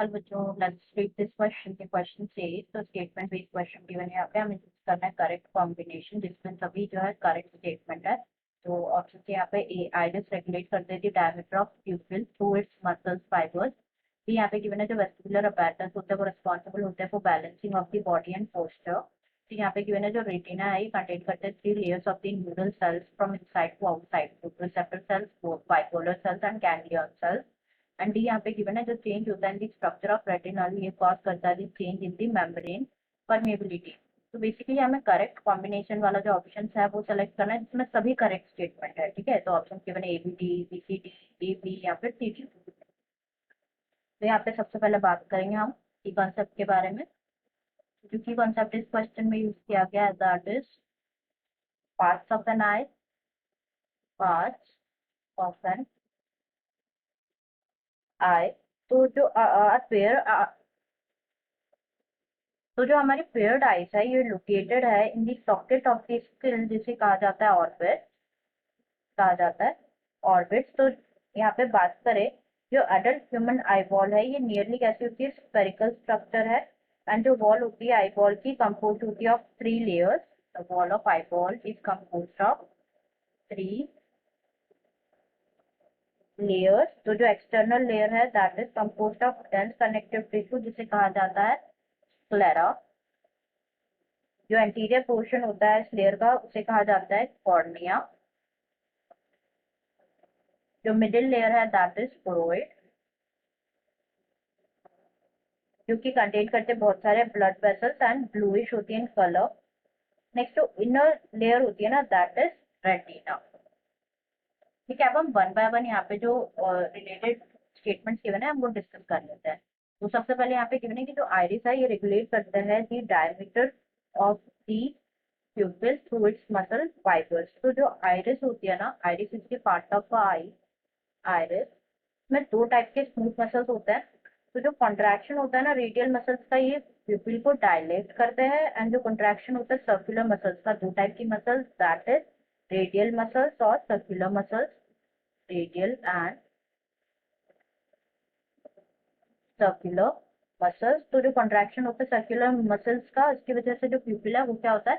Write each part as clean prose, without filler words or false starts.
Hello बच्चों, let's read this question. के question से तो स्टेटमेंट बेस्ड क्वेश्चन गिवन है। यहाँ पे हमें चूज करना है करेक्ट कॉम्बिनेशन जिसमें सभी जो है करेक्ट स्टेटमेंट है। तो ऑप्शन से यहाँ पे ए, आइरिस रेगुलेट करते हैं the diameter of प्यूपिल through it's muscles fibres. भी यहाँ पे गिवन है जो वेस्टिबुलर अपैरेटस होता है वो रिस्पॉन्सिबल होता है for balancing of the body and posture. तो यहाँ पे गिवन है जो रेटिना है ये कंटेन करते हैं 3 layers of the neural cells from inside to outside, photoreceptor cells, bipolar cells and ganglion cells. And D यहाँ पे गिवन है जो चेंज होता है in the structure of retinal ये कॉज करता है change in the membrane permeability. तो बेसिकली हमें करेक्ट कॉम्बिनेशन वाला जो ऑप्शन है वो सेलेक्ट करना है जिसमें सभी करेक्ट स्टेटमेंट है। ठीक है, तो ऑप्शन गिवन है A B D, B C D, A B या फिर सी डी। तो यहाँ पे सबसे पहले बात करेंगे हम की कॉन्सेप्ट के बारे में। जो की कॉन्सेप्ट इस क्वेश्चन में यूज किया गया है that is parts of an eye, parts of an eye. तो जो पेयर तो जो हमारी पेयर्ड आइज है ये लोकेटेड है in the socket of the skill जिसे कहा जाता है ऑर्बिट, कहा जाता है ऑर्बिट्स। तो यहाँ पे बात करें जो एडल्ट ह्यूमन आई बॉल है ये नियरली कैसी होती है, स्पेरिकल स्ट्रक्चर है। एंड जो वॉल होती है आई बॉल की कंपोज होती है of 3 layers. The wall of eye ball is compose of 3 layers. तो जो एक्सटर्नल लेयर है that is compose of dense connective tissue जिसे कहा जाता है स्क्लेरा। जो एंटीरियर पोर्शन होता है इस लेयर का उसे कहा जाता है कॉर्निया। जो मिडिल लेयर है दैट इज फोरोइड जो कि कंटेन करते हैं बहुत सारे ब्लड वेसल्स एंड ब्लूइश होती है इन कलर। नेक्स्ट जो इनर लेयर होती है ना दैट इज रेटिना। ठीक है, अब हम वन बाय वन यहाँ पे जो रिलेटेड स्टेटमेंट्स गिवन है हम वो डिस्कस कर लेते हैं। तो सबसे पहले यहाँ पे गिवन है कि जो आइरिस है ये रेगुलेट करता है दी diameter of the प्यूपिल through it's muscle fibres. तो जो आइरिस होती है ना, iris is the part of I, iris में 2 टाइप के स्मूथ मसल्स होते हैं। तो जो कॉन्ट्रैक्शन होता है ना रेडियल मसल्स का ये प्यूपिल को डायलेट करते हैं। एंड जो कॉन्ट्रैक्शन होता है सर्कुलर मसल्स का, 2 टाइप की muscles that is radial muscles और circular muscles, radial and circular muscles. तो जो कॉन्ट्रैक्शन होता है सर्कुलर मसल्स का इसकी वजह से जो प्यूपिल है वो क्या होता है,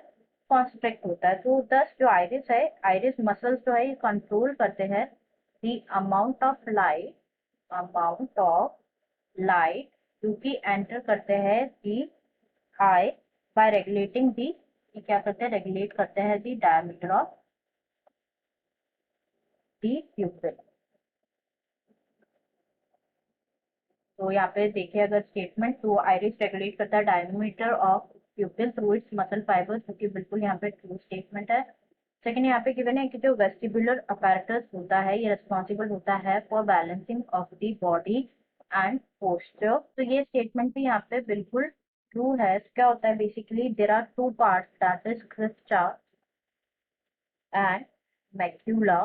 कॉन्स्ट्रिक्ट होता है। तो दस जो आइरिस है, आइरिस मसल्स जो है ये कंट्रोल करते हैं द अमाउंट ऑफ लाइट जो कि एंटर करते हैं दी आई बाय रेगुलेटिंग दी, क्या करते हैं, रेगुलेट करते हैं दी डायमीटर ऑफ दी प्यूपिल। तो यहाँ पे देखिए अगर स्टेटमेंट, तो आइरिस रेगुलेट करता है diameter of प्यूपिल through it's muscle fibres जो कि बिल्कुल यहाँ पे ट्रू स्टेटमेंट है। सेकंड यहाँ पे गिवन है कि जो वेस्टिबुलर अपैरेटस होता है ये रिस्पॉन्सिबल होता है for balancing of the body and posture. तो ये स्टेटमेंट भी यहाँ पे बिल्कुल ट्रू है। क्या होता है basically there are 2 parts that is crista and macula.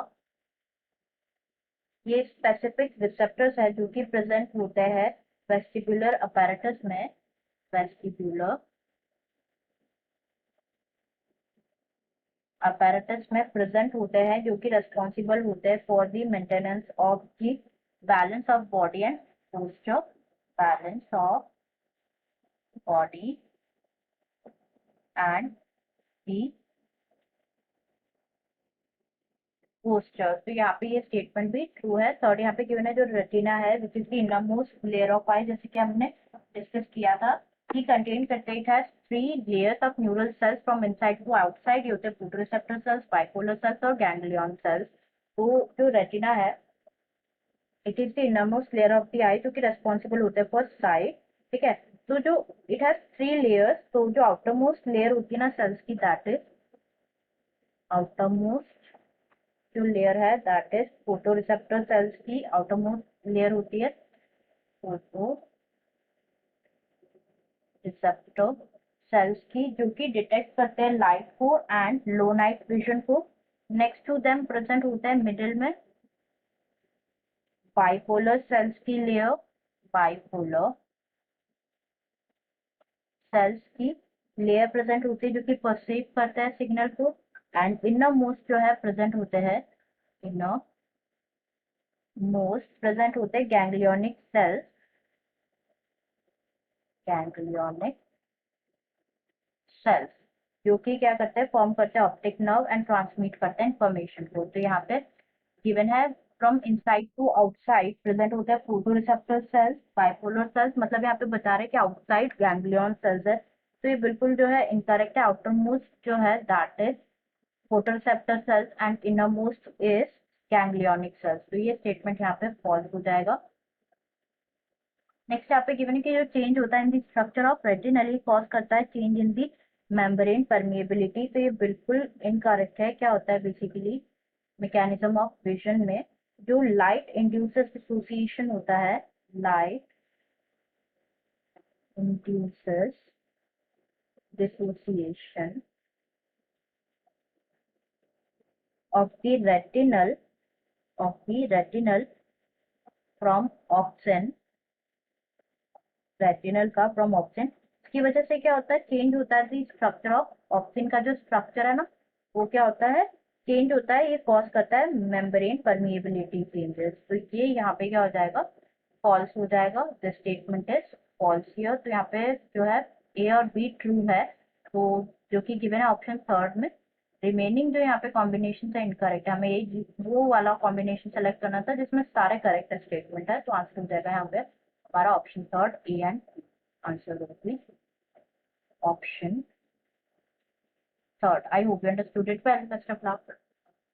ये स्पेसिफिक रिसेप्टर्स है जो कि प्रेजेंट होते हैं वेस्टिबुलर अपैरेटस में, वेस्टिबुलर apparatus में प्रेजेंट होते हैं जो कि रेस्पॉन्सिबल होते हैं for the maintenance of the balance of body and posture, balance of body and the posture. तो यहाँ पे ये स्टेटमेंट भी ट्रू है। थर्ड यहाँ पे गिवन है जो रेटिना है which is the innermost layer of eye, जैसे कि हमने डिस्कस किया था कि कंटेन करते it has 3 layers of neural cells from inside to outside. ये होते हैं फोटोरिसेप्टर सेल्स, बाइपोलर सेल्स और गैंग्लियन सेल्स। तो जो रेटिना है it is the innermost layer of the eye जो कि रेस्पॉन्सिबल होते हैं फॉर साइट। ठीक है, तो जो इट हैज 3 लेयर्स, तो जो आउटर मोस्ट लेयर होती है ना सेल्स की दैट इज आउटर मोस्ट जो लेयर है that is photo receptor cells की आउटर मोस्ट लेयर होती है फोटो रिसेप्टर सेल्स की जो कि डिटेक्ट करते हैं लाइट को एंड लो नाइट विजन को। नेक्स्ट टू देम प्रेजेंट होता है मिडिल में बाइपोलर सेल्स की लेयर, बाइपोलर सेल्स की लेयर प्रेजेंट होती है जो कि परसीव करता है सिग्नल को। एंड इनर मोस्ट जो है प्रेजेंट होते हैं, इनर मोस्ट प्रेजेंट होते हैं गैंग्लियोनिक सेल्स, गैंग्लियोनिक सेल्स, जो कि क्या करते हैं, फॉर्म करते हैं ऑप्टिक नर्व एंड ट्रांसमिट करते हैं इंफॉर्मेशन को। तो यहाँ पे गिवन है from inside to outside present होते हैं फोटोरिसेप्टर सेल्स, बाइपोलर सेल्स, मतलब यहाँ पे बता रहे हैं कि आउटसाइड गैंग्लियन सेल्स है। तो ये बिल्कुल जो है इनकरेक्ट है। आउटर मोस्ट जो है that is photoreceptor cells and innermost is ganglionic cells. तो ये स्टेटमेंट यहाँ पे फॉल्स हो जाएगा। नेक्स्ट यहाँ पे गिवन है कि जो चेंज होता है in the structure of retinal cause करता है change in the membrane permeability. तो ये बिल्कुल इनकरेक्ट है। क्या होता है बेसिकली मैकेनिज्म ऑफ विजन में जो लाइट इंड्यूसेस डिसोसिएशन होता है, light induces dissociation of the retinal from opsin, retinal का फ्रॉम ऑप्शन, इसकी वजह से क्या होता है, चेंज होता है स्ट्रक्चर ऑफ ऑप्शन का जो स्ट्रक्चर है ना, वो क्या होता है, चेंज होता है। ये कॉज करता है मेम्ब्रेन परमिएबिलिटी चेंजेस। तो ये यहाँ पे क्या हो जाएगा, फॉल्स हो जाएगा। The statement is false here. तो यहाँ पे जो है ए और बी ट्रू है, तो जो कि गिवन है ऑप्शन थर्ड में। रिमेनिंग जो यहाँ पे कॉम्बिनेशन है इनकरेक्ट है, हमें ये वो वाला कॉम्बिनेशन सेलेक्ट करना था जिसमें सारे करेक्ट स्टेटमेंट है। तो आंसर हो जाएगा यहाँ पे हमारा option third, A and answer will be option third. I hope you understood it well. Best of luck.